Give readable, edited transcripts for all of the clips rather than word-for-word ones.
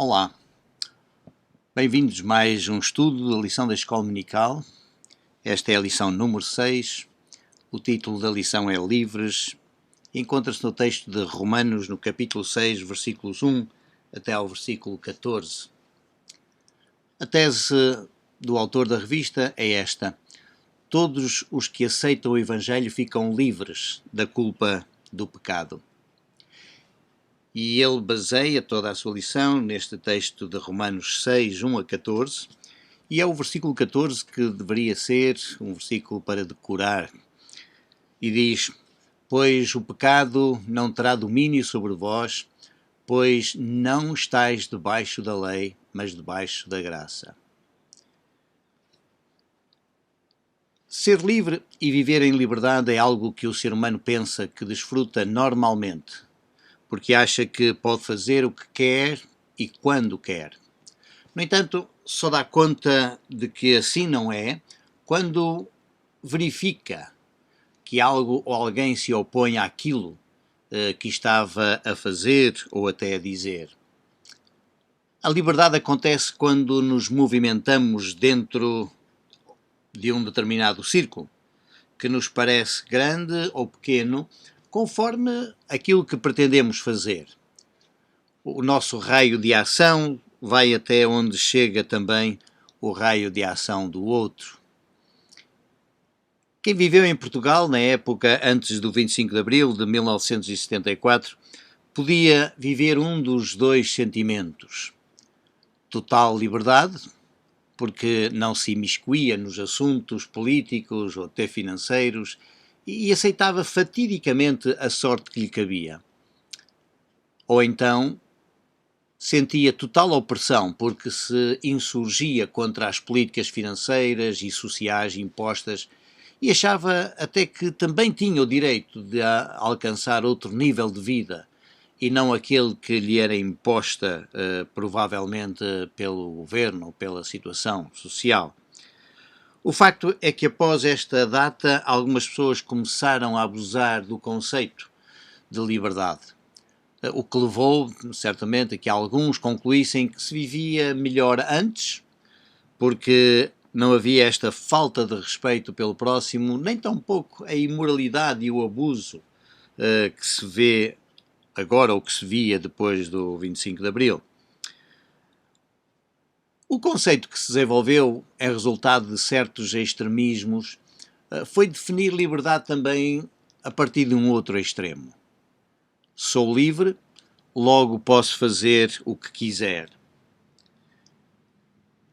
Olá, bem-vindos a mais um estudo da lição da Escola Dominical. Esta é a lição número 6. O título da lição é Livres. Encontra-se no texto de Romanos, no capítulo 6, versículos 1 até ao versículo 14. A tese do autor da revista é esta: todos os que aceitam o Evangelho ficam livres da culpa do pecado. E ele baseia toda a sua lição neste texto de Romanos 6, 1 a 14, e é o versículo 14 que deveria ser um versículo para decorar. E diz: pois o pecado não terá domínio sobre vós, pois não estáis debaixo da lei, mas debaixo da graça. Ser livre e viver em liberdade é algo que o ser humano pensa que desfruta normalmente, porque acha que pode fazer o que quer e quando quer. No entanto, só dá conta de que assim não é quando verifica que algo ou alguém se opõe àquilo que estava a fazer ou até a dizer. A liberdade acontece quando nos movimentamos dentro de um determinado círculo, que nos parece grande ou pequeno, conforme aquilo que pretendemos fazer. O nosso raio de ação vai até onde chega também o raio de ação do outro. Quem viveu em Portugal na época antes do 25 de Abril de 1974 podia viver um dos dois sentimentos: total liberdade, porque não se imiscuía nos assuntos políticos ou até financeiros e aceitava fatidicamente a sorte que lhe cabia. Ou então sentia total opressão porque se insurgia contra as políticas financeiras e sociais impostas e achava até que também tinha o direito de alcançar outro nível de vida e não aquele que lhe era imposta, provavelmente, pelo governo ou pela situação social. O facto é que após esta data algumas pessoas começaram a abusar do conceito de liberdade, o que levou, certamente, a que alguns concluíssem que se vivia melhor antes, porque não havia esta falta de respeito pelo próximo, nem tampouco a imoralidade e o abuso que se vê agora ou que se via depois do 25 de Abril. O conceito que se desenvolveu em resultado de certos extremismos foi definir liberdade também a partir de um outro extremo. Sou livre, logo posso fazer o que quiser.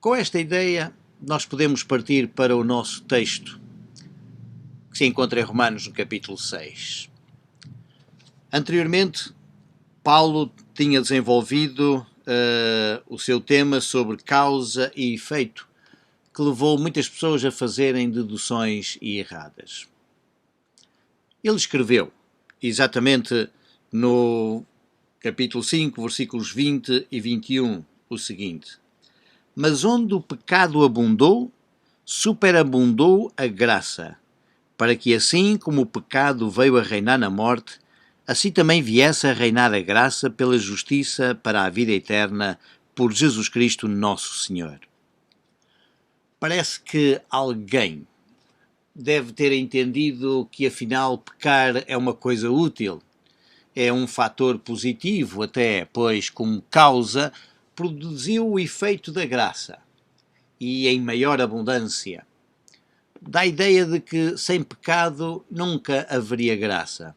Com esta ideia, nós podemos partir para o nosso texto, que se encontra em Romanos, no capítulo 6. Anteriormente, Paulo tinha desenvolvido o seu tema sobre causa e efeito, que levou muitas pessoas a fazerem deduções erradas. Ele escreveu, exatamente no capítulo 5, versículos 20 e 21, o seguinte: mas onde o pecado abundou, superabundou a graça, para que assim como o pecado veio a reinar na morte, assim também viesse a reinar a graça pela justiça para a vida eterna por Jesus Cristo nosso Senhor. Parece que alguém deve ter entendido que afinal pecar é uma coisa útil, é um fator positivo até, pois como causa produziu o efeito da graça e em maior abundância. Dá a ideia de que sem pecado nunca haveria graça.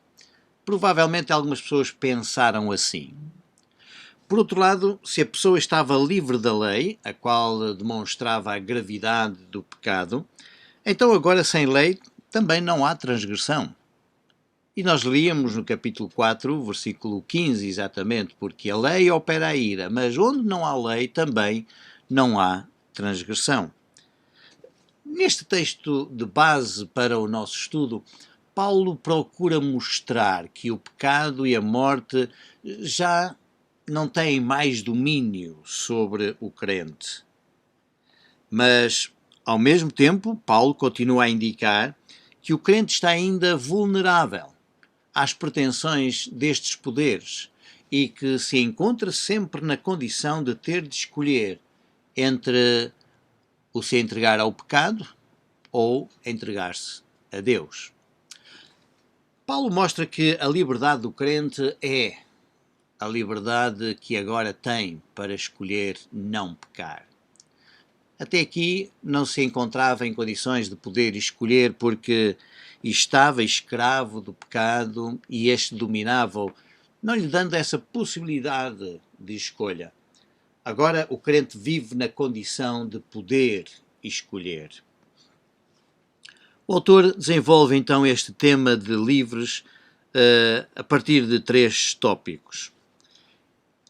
Provavelmente algumas pessoas pensaram assim. Por outro lado, se a pessoa estava livre da lei, a qual demonstrava a gravidade do pecado, então agora sem lei também não há transgressão. E nós líamos no capítulo 4, versículo 15, exatamente, porque a lei opera a ira, mas onde não há lei também não há transgressão. Neste texto de base para o nosso estudo, Paulo procura mostrar que o pecado e a morte já não têm mais domínio sobre o crente. Mas, ao mesmo tempo, Paulo continua a indicar que o crente está ainda vulnerável às pretensões destes poderes e que se encontra sempre na condição de ter de escolher entre o se entregar ao pecado ou entregar-se a Deus. Paulo mostra que a liberdade do crente é a liberdade que agora tem para escolher não pecar. Até aqui não se encontrava em condições de poder escolher porque estava escravo do pecado e este dominava-o, não lhe dando essa possibilidade de escolha. Agora o crente vive na condição de poder escolher. O autor desenvolve então este tema de livres a partir de 3 tópicos.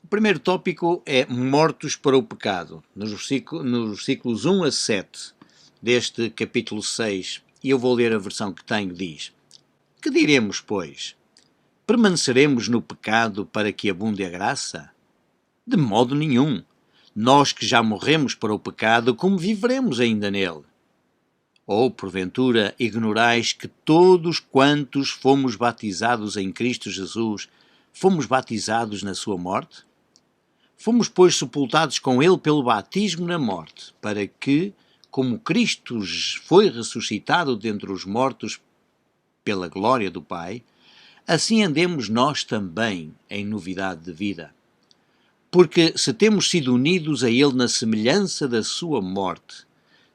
O primeiro tópico é mortos para o pecado, nos versículos 1 a 7 deste capítulo 6, e eu vou ler a versão que tenho, diz: Que diremos, pois? Permaneceremos no pecado para que abunde a graça? De modo nenhum. Nós que já morremos para o pecado, como viveremos ainda nele? Ou, porventura, ignorais que todos quantos fomos batizados em Cristo Jesus, fomos batizados na sua morte? Fomos, pois, sepultados com ele pelo batismo na morte, para que, como Cristo foi ressuscitado dentre os mortos pela glória do Pai, assim andemos nós também em novidade de vida. Porque se temos sido unidos a ele na semelhança da sua morte,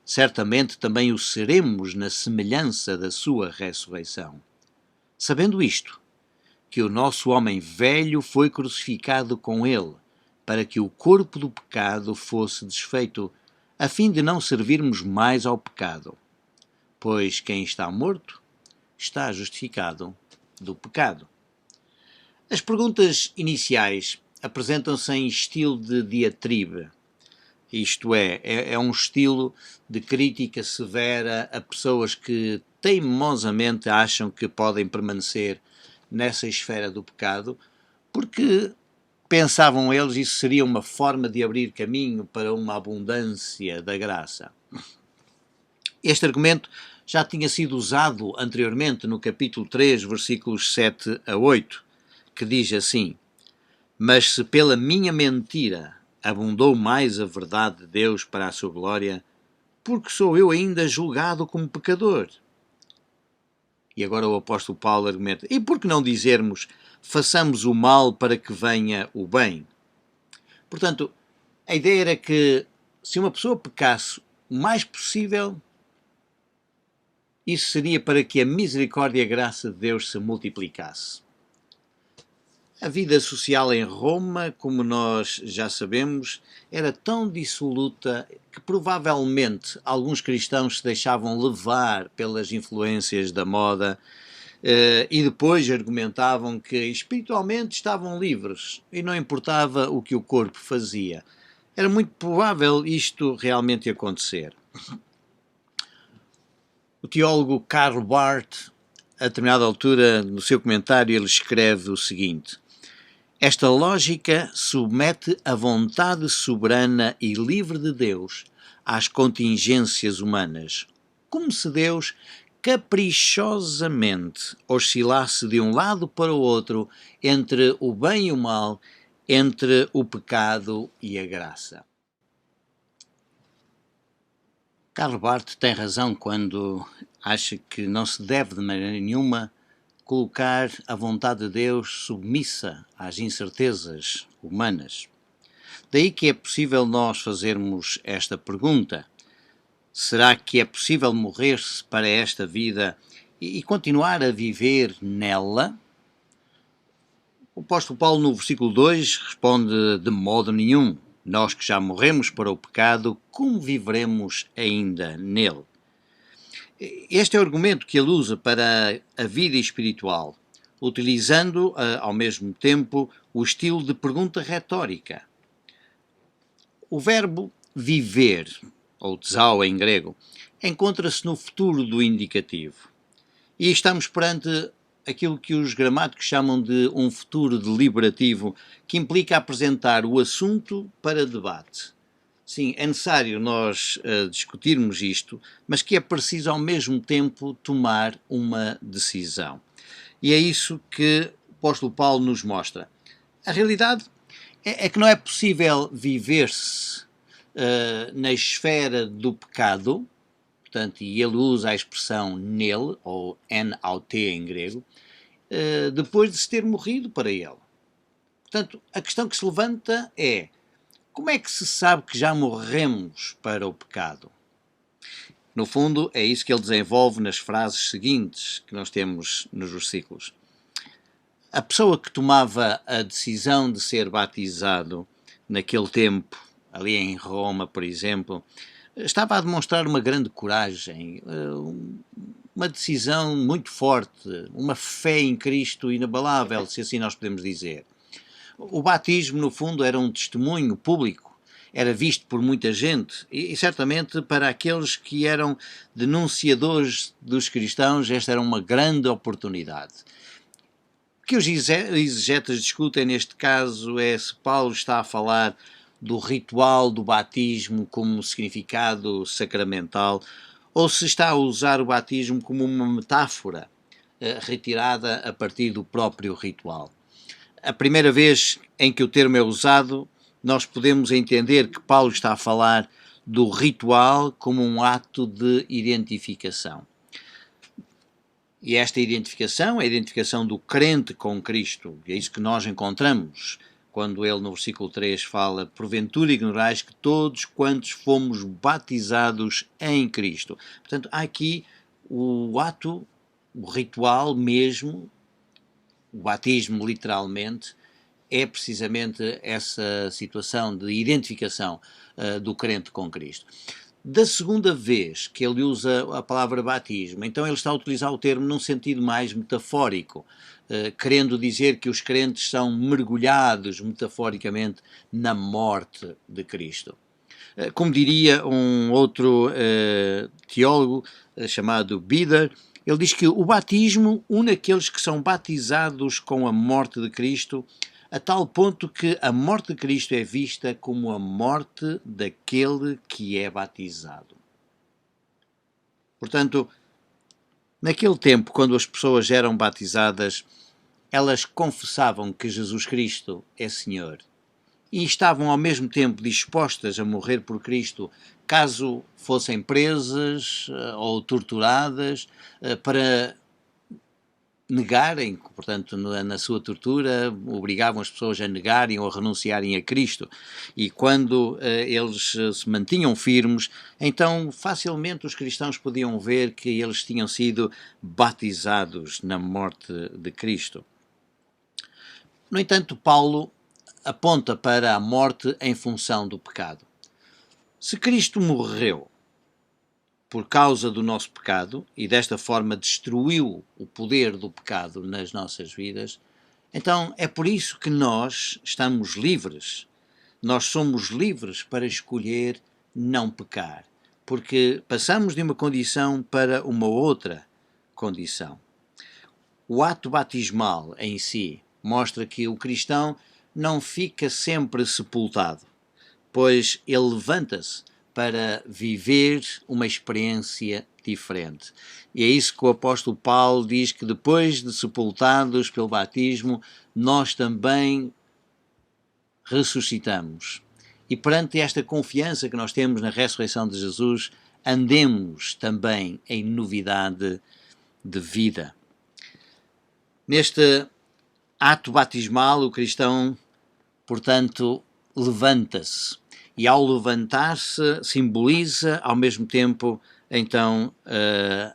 certamente também o seremos na semelhança da sua ressurreição. Sabendo isto, que o nosso homem velho foi crucificado com ele, para que o corpo do pecado fosse desfeito, a fim de não servirmos mais ao pecado. Pois quem está morto está justificado do pecado. As perguntas iniciais apresentam-se em estilo de diatribe, isto é um estilo de crítica severa a pessoas que teimosamente acham que podem permanecer nessa esfera do pecado, porque pensavam eles isso seria uma forma de abrir caminho para uma abundância da graça. Este argumento já tinha sido usado anteriormente no capítulo 3, versículos 7 a 8, que diz assim: Mas se pela minha mentira abundou mais a verdade de Deus para a sua glória, porque sou eu ainda julgado como pecador? E agora o apóstolo Paulo argumenta: e por que não dizermos, façamos o mal para que venha o bem? Portanto, a ideia era que se uma pessoa pecasse o mais possível, isso seria para que a misericórdia e a graça de Deus se multiplicasse. A vida social em Roma, como nós já sabemos, era tão dissoluta que provavelmente alguns cristãos se deixavam levar pelas influências da moda e depois argumentavam que espiritualmente estavam livres e não importava o que o corpo fazia. Era muito provável isto realmente acontecer. O teólogo Karl Barth, a determinada altura, no seu comentário, ele escreve o seguinte: Esta lógica submete a vontade soberana e livre de Deus às contingências humanas, como se Deus caprichosamente oscilasse de um lado para o outro entre o bem e o mal, entre o pecado e a graça. Karl Barth tem razão quando acha que não se deve de maneira nenhuma colocar a vontade de Deus submissa às incertezas humanas. Daí que é possível nós fazermos esta pergunta: será que é possível morrer-se para esta vida e continuar a viver nela? O apóstolo Paulo, no versículo 2, responde: de modo nenhum. Nós que já morremos para o pecado, como viveremos ainda nele? Este é o argumento que ele usa para a vida espiritual, utilizando ao mesmo tempo o estilo de pergunta retórica. O verbo viver, ou tzao em grego, encontra-se no futuro do indicativo. E estamos perante aquilo que os gramáticos chamam de um futuro deliberativo, que implica apresentar o assunto para debate. Sim, é necessário nós discutirmos isto, mas que é preciso ao mesmo tempo tomar uma decisão. E é isso que o apóstolo Paulo nos mostra. A realidade é que não é possível viver-se na esfera do pecado, portanto, e ele usa a expressão nele, ou en-aut em grego, depois de se ter morrido para ele. Portanto, a questão que se levanta é: como é que se sabe que já morremos para o pecado? No fundo, é isso que ele desenvolve nas frases seguintes que nós temos nos versículos. A pessoa que tomava a decisão de ser batizado naquele tempo, ali em Roma, por exemplo, estava a demonstrar uma grande coragem, uma decisão muito forte, uma fé em Cristo inabalável, se assim nós podemos dizer. O batismo, no fundo, era um testemunho público, era visto por muita gente e certamente para aqueles que eram denunciadores dos cristãos, esta era uma grande oportunidade. O que os exegetas discutem neste caso é se Paulo está a falar do ritual do batismo como significado sacramental ou se está a usar o batismo como uma metáfora retirada a partir do próprio ritual. A primeira vez em que o termo é usado, nós podemos entender que Paulo está a falar do ritual como um ato de identificação. E esta identificação é a identificação do crente com Cristo. E é isso que nós encontramos quando ele no versículo 3 fala: porventura ignorais que todos quantos fomos batizados em Cristo. Portanto, há aqui o ato, o ritual mesmo, o batismo literalmente, é precisamente essa situação de identificação do crente com Cristo. Da segunda vez que ele usa a palavra batismo, então ele está a utilizar o termo num sentido mais metafórico, querendo dizer que os crentes são mergulhados metaforicamente na morte de Cristo. Como diria um outro teólogo chamado Bieder, ele diz que o batismo une aqueles que são batizados com a morte de Cristo, a tal ponto que a morte de Cristo é vista como a morte daquele que é batizado. Portanto, naquele tempo, quando as pessoas eram batizadas, elas confessavam que Jesus Cristo é Senhor e estavam ao mesmo tempo dispostas a morrer por Cristo, caso fossem presas ou torturadas, para negarem, portanto, na sua tortura, obrigavam as pessoas a negarem ou a renunciarem a Cristo. E quando eles se mantinham firmes, então facilmente os cristãos podiam ver que eles tinham sido batizados na morte de Cristo. No entanto, Paulo aponta para a morte em função do pecado. Se Cristo morreu por causa do nosso pecado e desta forma destruiu o poder do pecado nas nossas vidas, então é por isso que nós estamos livres. Nós somos livres para escolher não pecar, porque passamos de uma condição para uma outra condição. O ato batismal em si mostra que o cristão não fica sempre sepultado, pois ele levanta-se para viver uma experiência diferente. E é isso que o apóstolo Paulo diz, que depois de sepultados pelo batismo, nós também ressuscitamos. E perante esta confiança que nós temos na ressurreição de Jesus, andemos também em novidade de vida. Neste ato batismal, o cristão, portanto, levanta-se. E ao levantar-se, simboliza ao mesmo tempo, então,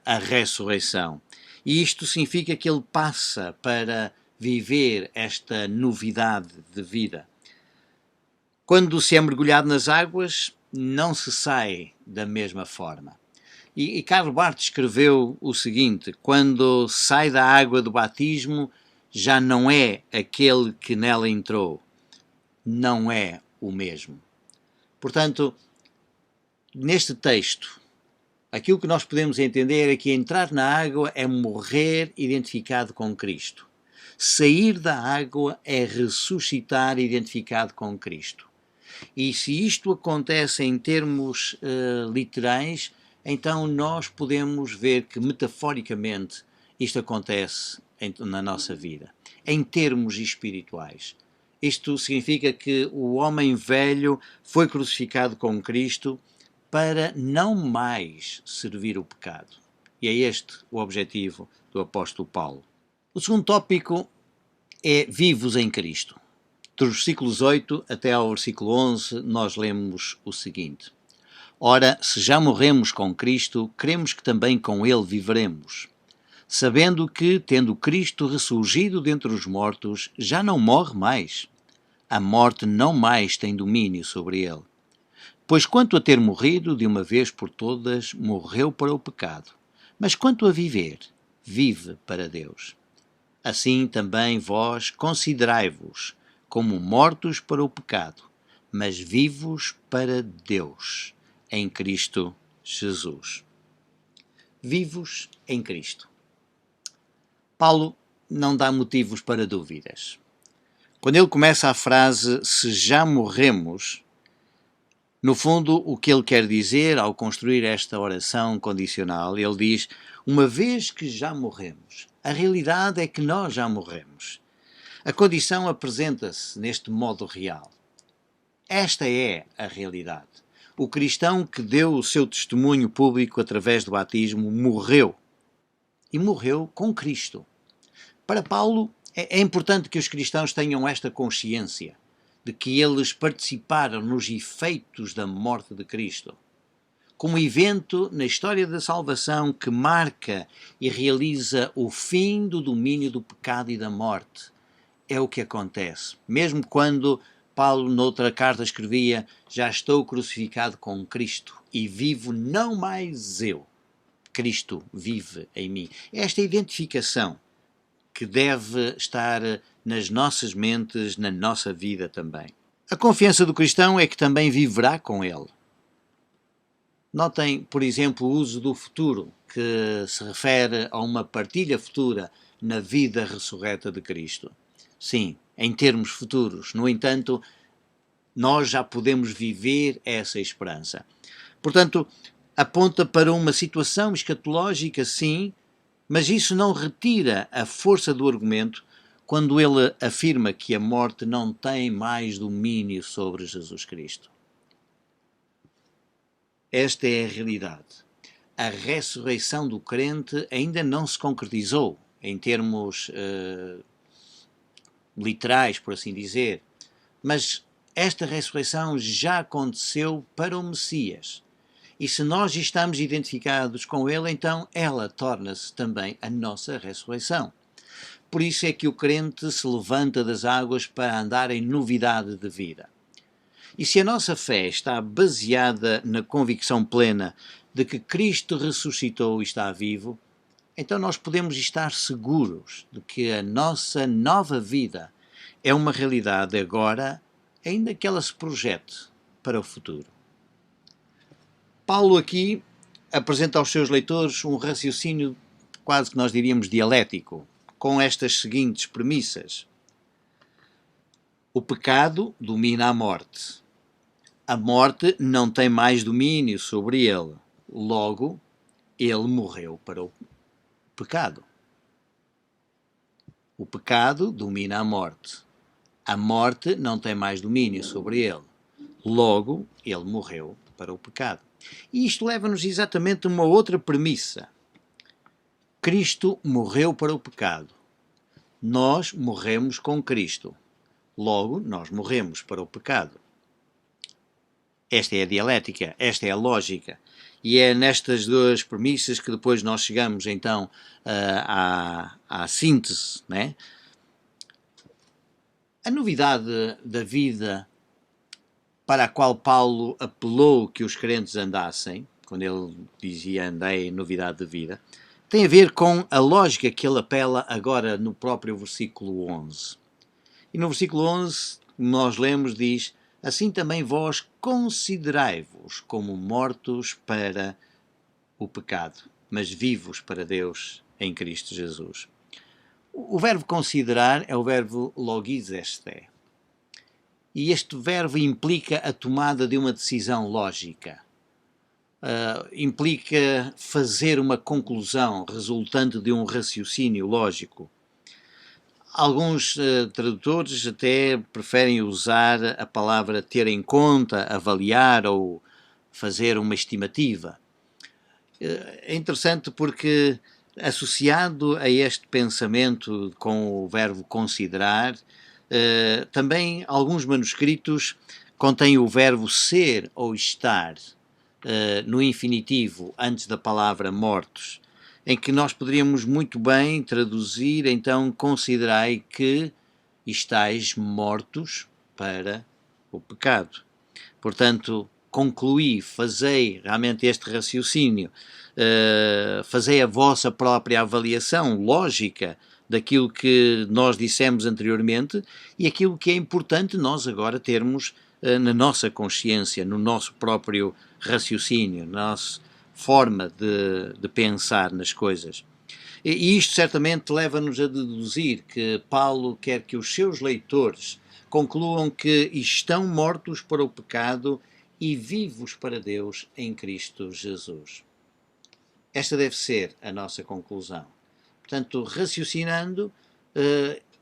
a ressurreição. E isto significa que ele passa para viver esta novidade de vida. Quando se é mergulhado nas águas, não se sai da mesma forma. E Karl Barth escreveu o seguinte: quando sai da água do batismo, já não é aquele que nela entrou. Não é o mesmo. Portanto, neste texto, aquilo que nós podemos entender é que entrar na água é morrer identificado com Cristo. Sair da água é ressuscitar identificado com Cristo. E se isto acontece em termos literais, então nós podemos ver que metaforicamente isto acontece na nossa vida. Em termos espirituais, Isto significa que o homem velho foi crucificado com Cristo para não mais servir o pecado. E é este o objetivo do apóstolo Paulo. O segundo tópico é vivos em Cristo. Dos versículos 8 até ao versículo 11, nós lemos o seguinte: Ora, se já morremos com Cristo, cremos que também com Ele viveremos, sabendo que, tendo Cristo ressurgido dentre os mortos, já não morre mais. A morte não mais tem domínio sobre ele. Pois quanto a ter morrido, de uma vez por todas, morreu para o pecado. Mas quanto a viver, vive para Deus. Assim também vós considerai-vos como mortos para o pecado, mas vivos para Deus, em Cristo Jesus. Vivos em Cristo. Paulo não dá motivos para dúvidas. Quando ele começa a frase "se já morremos", no fundo o que ele quer dizer ao construir esta oração condicional, ele diz: uma vez que já morremos, a realidade é que nós já morremos. A condição apresenta-se neste modo real. Esta é a realidade. O cristão que deu o seu testemunho público através do batismo morreu. E morreu com Cristo. Para Paulo, é importante que os cristãos tenham esta consciência de que eles participaram nos efeitos da morte de Cristo. Como evento na história da salvação que marca e realiza o fim do domínio do pecado e da morte. É o que acontece. Mesmo quando Paulo, noutra carta, escrevia: já estou crucificado com Cristo e vivo não mais eu. Cristo vive em mim. Esta identificação que deve estar nas nossas mentes, na nossa vida também. A confiança do cristão é que também viverá com ele. Notem, por exemplo, o uso do futuro, que se refere a uma partilha futura na vida ressurreta de Cristo. Sim, em termos futuros. No entanto, nós já podemos viver essa esperança. Portanto, aponta para uma situação escatológica, sim, mas isso não retira a força do argumento quando ele afirma que a morte não tem mais domínio sobre Jesus Cristo. Esta é a realidade. A ressurreição do crente ainda não se concretizou em termos literais, por assim dizer, mas esta ressurreição já aconteceu para o Messias. E se nós estamos identificados com ele, então ela torna-se também a nossa ressurreição. Por isso é que o crente se levanta das águas para andar em novidade de vida. E se a nossa fé está baseada na convicção plena de que Cristo ressuscitou e está vivo, então nós podemos estar seguros de que a nossa nova vida é uma realidade agora, ainda que ela se projete para o futuro. Paulo aqui apresenta aos seus leitores um raciocínio quase que nós diríamos dialético, com estas seguintes premissas. O pecado domina a morte. A morte não tem mais domínio sobre ele. Logo, ele morreu para o pecado. O pecado domina a morte. A morte não tem mais domínio sobre ele. Logo, ele morreu para o pecado. E isto leva-nos exatamente a uma outra premissa. Cristo morreu para o pecado. Nós morremos com Cristo. Logo, nós morremos para o pecado. Esta é a dialética, esta é a lógica. E é nestas duas premissas que depois nós chegamos, então, à síntese, né? A novidade da vida para a qual Paulo apelou que os crentes andassem, quando ele dizia andei em novidade de vida, tem a ver com a lógica que ele apela agora no próprio versículo 11. E no versículo 11, nós lemos, diz: assim também vós considerai-vos como mortos para o pecado, mas vivos para Deus em Cristo Jesus. O verbo considerar é o verbo logizeste. E este verbo implica a tomada de uma decisão lógica. Implica fazer uma conclusão resultante de um raciocínio lógico. Alguns tradutores até preferem usar a palavra ter em conta, avaliar ou fazer uma estimativa. É interessante porque, associado a este pensamento com o verbo considerar, também alguns manuscritos contêm o verbo ser ou estar no infinitivo antes da palavra mortos, em que nós poderíamos muito bem traduzir, então, considerai que estáis mortos para o pecado. Portanto, concluí, fazei realmente este raciocínio, fazei a vossa própria avaliação lógica daquilo que nós dissemos anteriormente e aquilo que é importante nós agora termos na nossa consciência, no nosso próprio raciocínio, na nossa forma de pensar nas coisas. E isto certamente leva-nos a deduzir que Paulo quer que os seus leitores concluam que estão mortos para o pecado e vivos para Deus em Cristo Jesus. Esta deve ser a nossa conclusão. Portanto, raciocinando,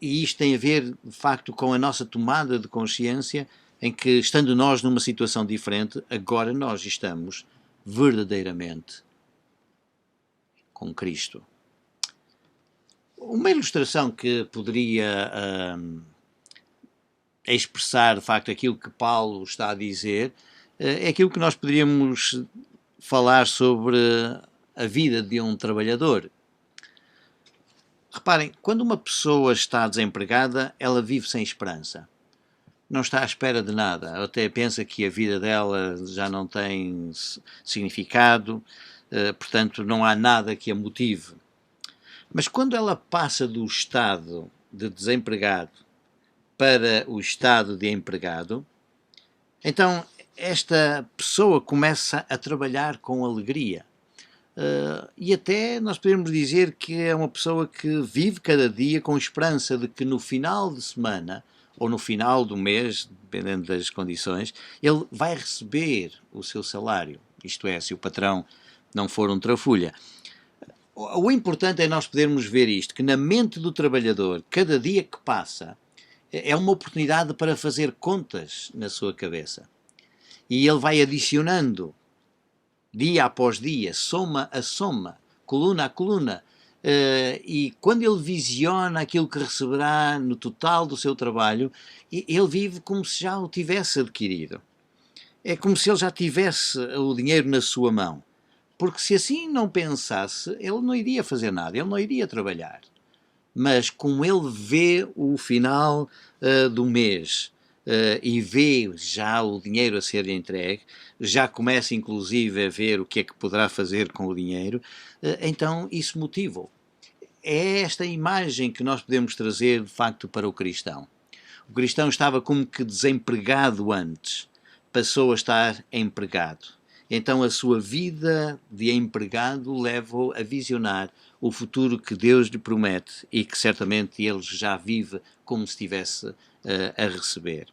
e isto tem a ver, de facto, com a nossa tomada de consciência, em que, estando nós numa situação diferente, agora nós estamos verdadeiramente com Cristo. Uma ilustração que poderia expressar, de facto, aquilo que Paulo está a dizer, é aquilo que nós poderíamos falar sobre a vida de um trabalhador. Reparem, quando uma pessoa está desempregada, ela vive sem esperança. Não está à espera de nada. Até pensa que a vida dela já não tem significado, portanto, não há nada que a motive. Mas quando ela passa do estado de desempregado para o estado de empregado, então esta pessoa começa a trabalhar com alegria. E até nós podemos dizer que é uma pessoa que vive cada dia com esperança de que no final de semana ou no final do mês, dependendo das condições, ele vai receber o seu salário. Isto é, se o patrão não for um trafulha. O importante é nós podermos ver isto, que na mente do trabalhador, cada dia que passa, é uma oportunidade para fazer contas na sua cabeça. E ele vai adicionando, dia após dia, soma a soma, coluna a coluna, e quando ele visiona aquilo que receberá no total do seu trabalho, ele vive como se já o tivesse adquirido. É como se ele já tivesse o dinheiro na sua mão. Porque se assim não pensasse, ele não iria fazer nada, ele não iria trabalhar. Mas como ele vê o final do mês e vê já o dinheiro a ser entregue, já começa inclusive a ver o que é que poderá fazer com o dinheiro, então isso motiva-o. É esta imagem que nós podemos trazer de facto para o cristão. O cristão estava como que desempregado antes, passou a estar empregado. Então a sua vida de empregado leva-o a visionar o futuro que Deus lhe promete e que certamente ele já vive como se estivesse a receber.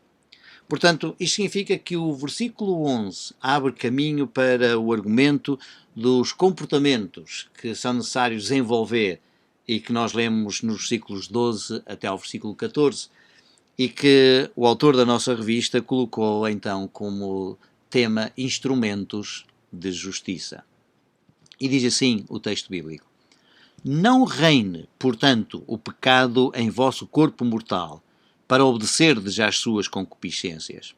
Portanto, isto significa que o versículo 11 abre caminho para o argumento dos comportamentos que são necessários desenvolver e que nós lemos nos versículos 12 até ao versículo 14 e que o autor da nossa revista colocou então como tema instrumentos de justiça. E diz assim o texto bíblico: Não reine, portanto, o pecado em vosso corpo mortal, para obedecerdes às suas concupiscências.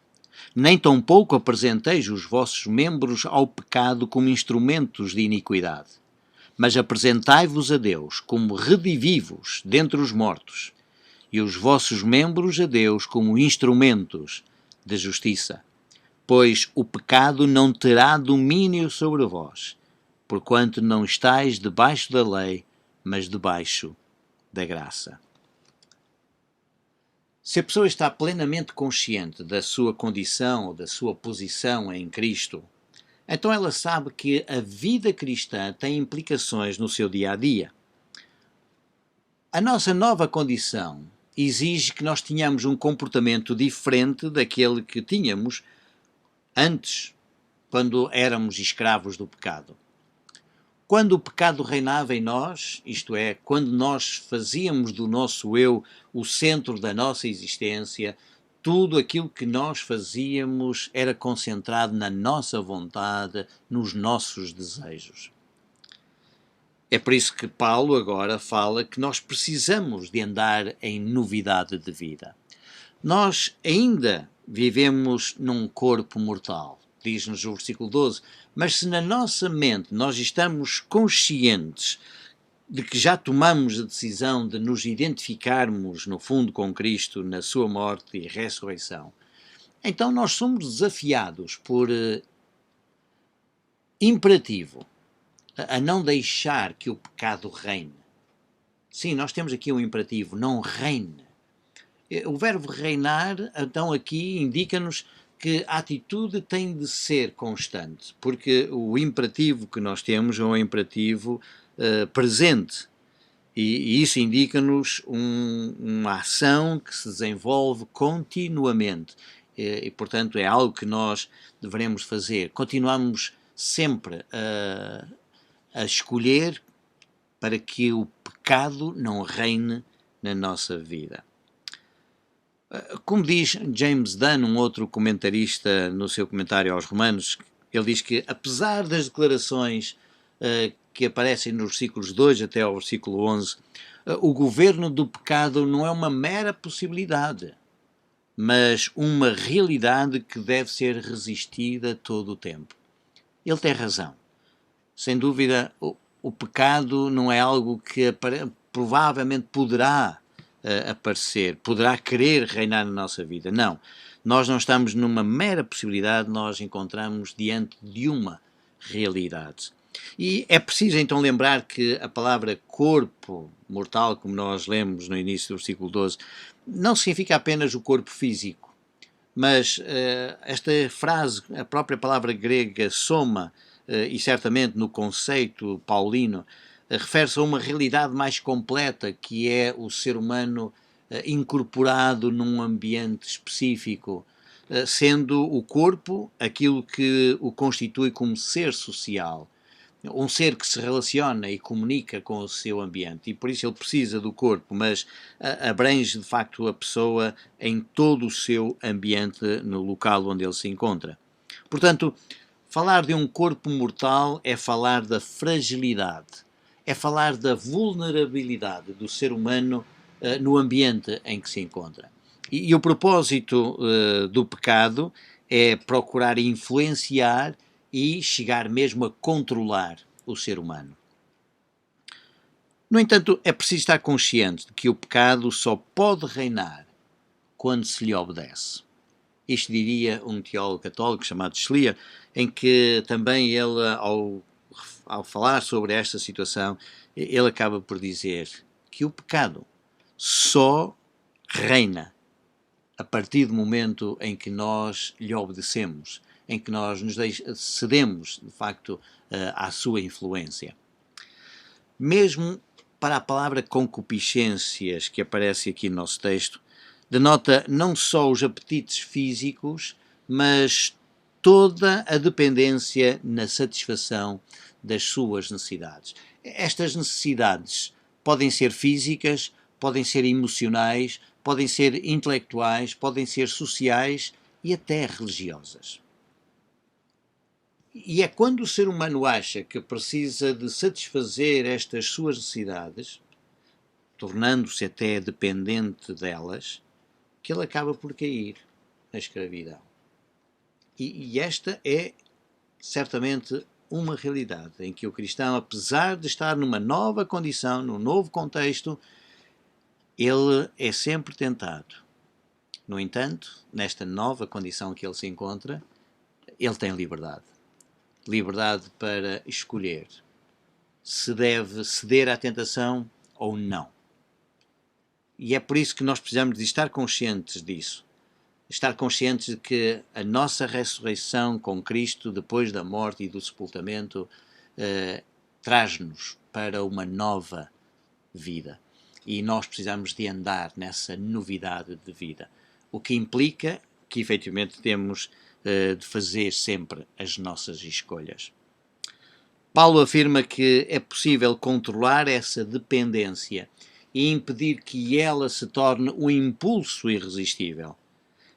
Nem tampouco apresenteis os vossos membros ao pecado como instrumentos de iniquidade, mas apresentai-vos a Deus como redivivos dentre os mortos, e os vossos membros a Deus como instrumentos de justiça. Pois o pecado não terá domínio sobre vós, porquanto não estáis debaixo da lei, mas debaixo da graça. Se a pessoa está plenamente consciente da sua condição ou da sua posição em Cristo, então ela sabe que a vida cristã tem implicações no seu dia-a-dia. A nossa nova condição exige que nós tenhamos um comportamento diferente daquele que tínhamos antes, quando éramos escravos do pecado. Quando o pecado reinava em nós, isto é, quando nós fazíamos do nosso eu o centro da nossa existência, tudo aquilo que nós fazíamos era concentrado na nossa vontade, nos nossos desejos. É por isso que Paulo agora fala que nós precisamos de andar em novidade de vida. Nós ainda vivemos num corpo mortal, diz-nos o versículo 12, mas se na nossa mente nós estamos conscientes de que já tomamos a decisão de nos identificarmos, no fundo, com Cristo, na sua morte e ressurreição, então nós somos desafiados por imperativo a não deixar que o pecado reine. Sim, nós temos aqui um imperativo, não reine. O verbo reinar, então, aqui indica-nos que a atitude tem de ser constante, porque o imperativo que nós temos é um imperativo presente. E isso indica-nos uma ação que se desenvolve continuamente. Portanto, é algo que nós devemos fazer. Continuamos sempre a escolher para que o pecado não reine na nossa vida. Como diz James Dunn, um outro comentarista, no seu comentário aos Romanos, ele diz que, apesar das declarações que aparecem nos versículos 2 até ao versículo 11, o governo do pecado não é uma mera possibilidade, mas uma realidade que deve ser resistida todo o tempo. Ele tem razão. Sem dúvida, o pecado não é algo que provavelmente poderá aparecer, poderá querer reinar na nossa vida. Não. Nós não estamos numa mera possibilidade, nós encontramos diante de uma realidade. E é preciso então lembrar que a palavra corpo mortal, como nós lemos no início do versículo 12, não significa apenas o corpo físico, mas esta frase, a própria palavra grega soma, e certamente no conceito paulino, refere-se a uma realidade mais completa, que é o ser humano incorporado num ambiente específico, sendo o corpo aquilo que o constitui como ser social, um ser que se relaciona e comunica com o seu ambiente, e por isso ele precisa do corpo, mas abrange de facto a pessoa em todo o seu ambiente no local onde ele se encontra. Portanto, falar de um corpo mortal é falar da fragilidade, é falar da vulnerabilidade do ser humano no ambiente em que se encontra. E o propósito do pecado é procurar influenciar e chegar mesmo a controlar o ser humano. No entanto, é preciso estar consciente de que o pecado só pode reinar quando se lhe obedece. Isto diria um teólogo católico chamado Schlier, em que também ele, ao falar sobre esta situação, ele acaba por dizer que o pecado só reina a partir do momento em que nós lhe obedecemos, em que nós nos cedemos, de facto, à sua influência. Mesmo para a palavra concupiscências, que aparece aqui no nosso texto, denota não só os apetites físicos, mas toda a dependência na satisfação das suas necessidades. Estas necessidades podem ser físicas, podem ser emocionais, podem ser intelectuais, podem ser sociais e até religiosas. E é quando o ser humano acha que precisa de satisfazer estas suas necessidades, tornando-se até dependente delas, que ele acaba por cair na escravidão. E esta é certamente uma realidade em que o cristão, apesar de estar numa nova condição, num novo contexto, ele é sempre tentado. No entanto, nesta nova condição que ele se encontra, ele tem liberdade. Liberdade para escolher se deve ceder à tentação ou não. E é por isso que nós precisamos de estar conscientes disso. Estar conscientes de que a nossa ressurreição com Cristo, depois da morte e do sepultamento, traz-nos para uma nova vida. E nós precisamos de andar nessa novidade de vida. O que implica que, efetivamente, temos de fazer sempre as nossas escolhas. Paulo afirma que é possível controlar essa dependência e impedir que ela se torne um impulso irresistível.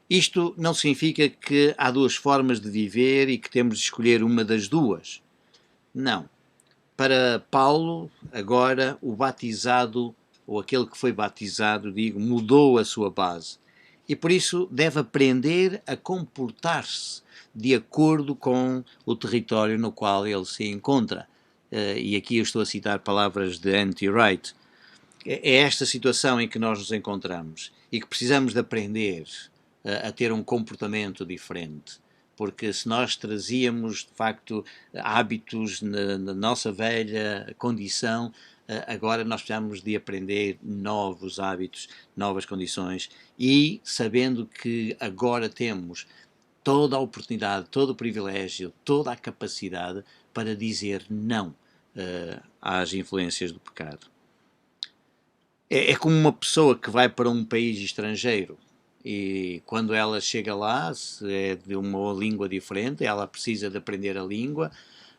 Isto não significa que há duas formas de viver e que temos de escolher uma das duas. Não. Para Paulo, agora, o batizado, ou aquele que foi batizado, mudou a sua base. E por isso deve aprender a comportar-se de acordo com o território no qual ele se encontra. E aqui eu estou a citar palavras de N.T. Wright. É esta situação em que nós nos encontramos e que precisamos de aprender a ter um comportamento diferente. Porque se nós trazíamos, de facto, hábitos na nossa velha condição, agora nós precisamos de aprender novos hábitos, novas condições e sabendo que agora temos toda a oportunidade, todo o privilégio, toda a capacidade para dizer não às influências do pecado. É como uma pessoa que vai para um país estrangeiro e quando ela chega lá, se é de uma língua diferente, ela precisa de aprender a língua,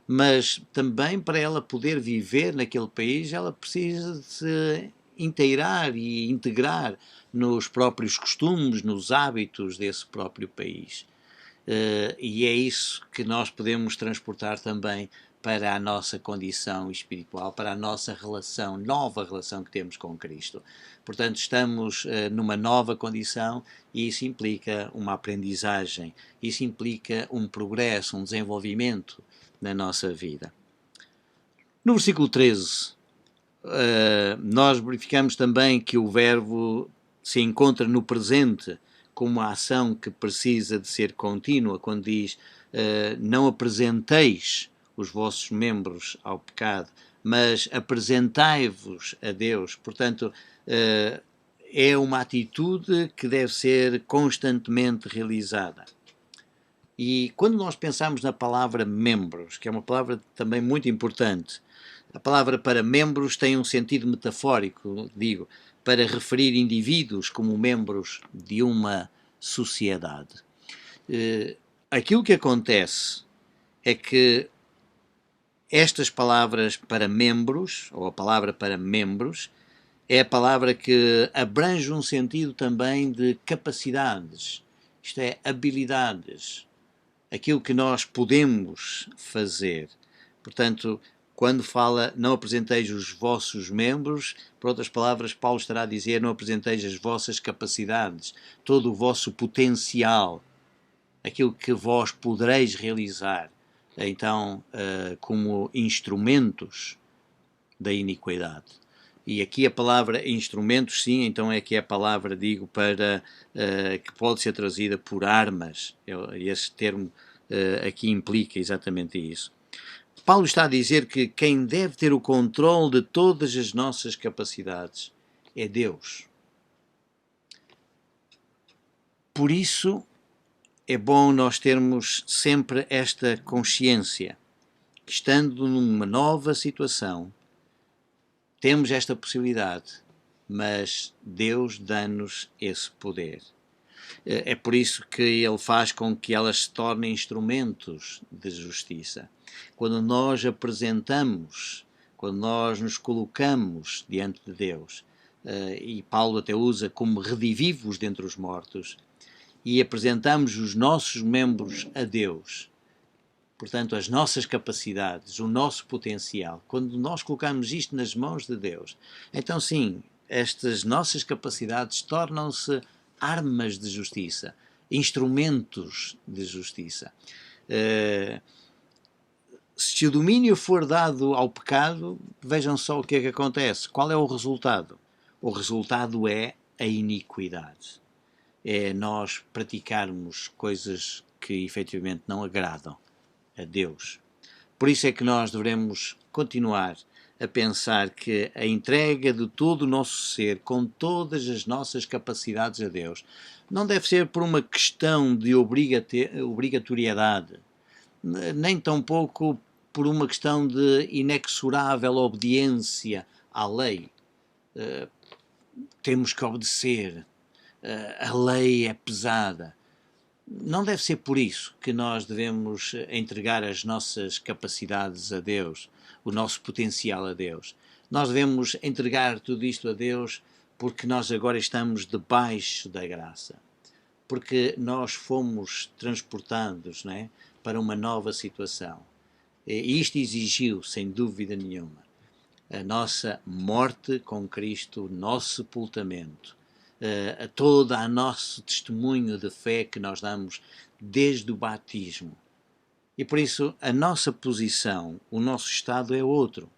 mas também para ela poder viver naquele país, ela precisa de se inteirar e integrar nos próprios costumes, nos hábitos desse próprio país. E é isso que nós podemos transportar também para a nossa condição espiritual, para a nossa relação, nova relação que temos com Cristo. Portanto, estamos numa nova condição e isso implica uma aprendizagem, isso implica um progresso, um desenvolvimento na nossa vida. No versículo 13, nós verificamos também que o verbo se encontra no presente como uma ação que precisa de ser contínua, quando diz não apresenteis os vossos membros ao pecado, mas apresentai-vos a Deus. Portanto, é uma atitude que deve ser constantemente realizada. E quando nós pensamos na palavra membros, que é uma palavra também muito importante, a palavra para membros tem um sentido metafórico, para referir indivíduos como membros de uma sociedade. Aquilo que acontece é que estas palavras para membros, ou a palavra para membros, é a palavra que abrange um sentido também de capacidades, isto é, habilidades, aquilo que nós podemos fazer. Portanto, quando fala não apresenteis os vossos membros, por outras palavras, Paulo estará a dizer não apresenteis as vossas capacidades, todo o vosso potencial, aquilo que vós podereis realizar, então, como instrumentos da iniquidade. E aqui a palavra instrumentos, sim, então é que é a palavra, para que pode ser traduzida por armas. Esse termo aqui implica exatamente isso. Paulo está a dizer que quem deve ter o controle de todas as nossas capacidades é Deus. Por isso é bom nós termos sempre esta consciência, que estando numa nova situação, temos esta possibilidade, mas Deus dá-nos esse poder. É por isso que Ele faz com que elas se tornem instrumentos de justiça. Quando nós apresentamos, quando nós nos colocamos diante de Deus, e Paulo até usa como redivivos dentre os mortos, e apresentamos os nossos membros a Deus, portanto, as nossas capacidades, o nosso potencial, quando nós colocamos isto nas mãos de Deus, então sim, estas nossas capacidades tornam-se armas de justiça, instrumentos de justiça. Se o domínio for dado ao pecado, vejam só o que é que acontece. Qual é o resultado? O resultado é a iniquidade. É nós praticarmos coisas que efetivamente não agradam a Deus. Por isso é que nós devemos continuar a pensar que a entrega de todo o nosso ser, com todas as nossas capacidades a Deus, não deve ser por uma questão de obrigatoriedade, nem tampouco por uma questão de inexorável obediência à lei. Temos que obedecer, a lei é pesada. Não deve ser por isso que nós devemos entregar as nossas capacidades a Deus, o nosso potencial a Deus. Nós devemos entregar tudo isto a Deus porque nós agora estamos debaixo da graça. Porque nós fomos transportados, não é, para uma nova situação. E isto exigiu, sem dúvida nenhuma, a nossa morte com Cristo, o nosso sepultamento, a todo o nosso testemunho de fé que nós damos desde o batismo. E por isso a nossa posição, o nosso estado é outro.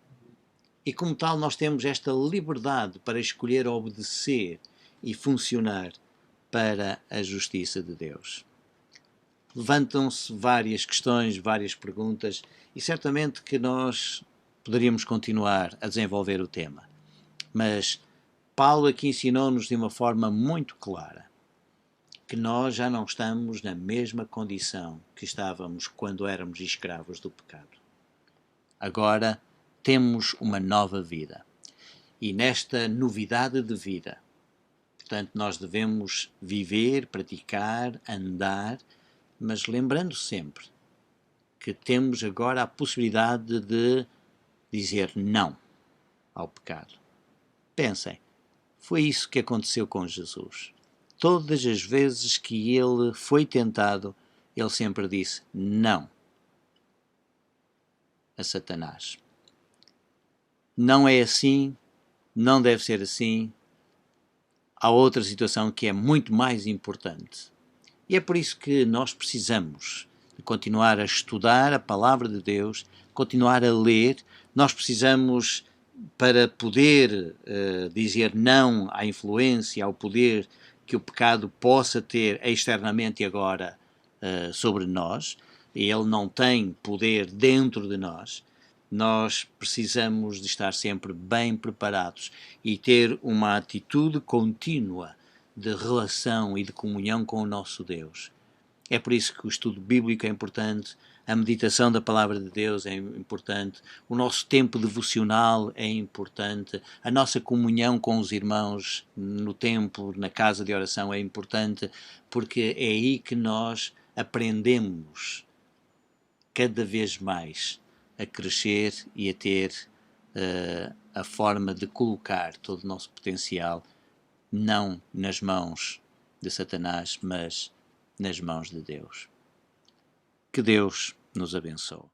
E como tal nós temos esta liberdade para escolher obedecer e funcionar para a justiça de Deus. Levantam-se várias questões, várias perguntas, e certamente que nós poderíamos continuar a desenvolver o tema. Mas Paulo aqui ensinou-nos de uma forma muito clara que nós já não estamos na mesma condição que estávamos quando éramos escravos do pecado. Agora temos uma nova vida. E nesta novidade de vida, portanto, nós devemos viver, praticar, andar, mas lembrando sempre que temos agora a possibilidade de dizer não ao pecado. Pensem, foi isso que aconteceu com Jesus. Todas as vezes que ele foi tentado, ele sempre disse não a Satanás. Não é assim, não deve ser assim. Há outra situação que é muito mais importante. E é por isso que nós precisamos de continuar a estudar a palavra de Deus, continuar a ler. Nós precisamos, para poder dizer não à influência, ao poder que o pecado possa ter externamente agora sobre nós, e ele não tem poder dentro de nós. Nós precisamos de estar sempre bem preparados e ter uma atitude contínua de relação e de comunhão com o nosso Deus. É por isso que o estudo bíblico é importante, a meditação da palavra de Deus é importante, o nosso tempo devocional é importante, a nossa comunhão com os irmãos no templo, na casa de oração é importante, porque é aí que nós aprendemos cada vez mais a crescer e a ter a forma de colocar todo o nosso potencial não nas mãos de Satanás, mas nas mãos de Deus. Que Deus nos abençoe.